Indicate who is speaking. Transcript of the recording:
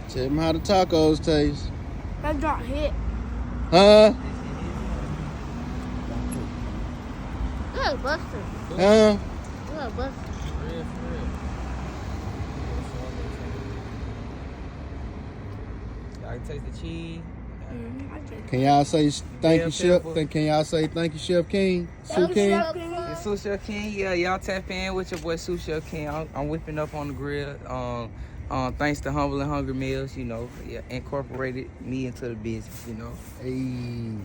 Speaker 1: Tell them how the tacos taste.
Speaker 2: That don't hit.
Speaker 1: Huh?
Speaker 2: Look, Buster.
Speaker 1: Huh?
Speaker 2: Look, Buster.
Speaker 3: Y'all can taste the cheese.
Speaker 1: Can y'all say thank
Speaker 3: Bell
Speaker 1: you, Chef?
Speaker 3: pepper.
Speaker 1: Can y'all say thank you, Chef King? Sue King?
Speaker 3: It's Sous Chef King. Yeah, y'all tap in with your boy Sous Chef King. I'm whipping up on the grill. Thanks to Humble and Hungry Meals, you know, yeah, incorporated me into the business, you know.
Speaker 1: Hey.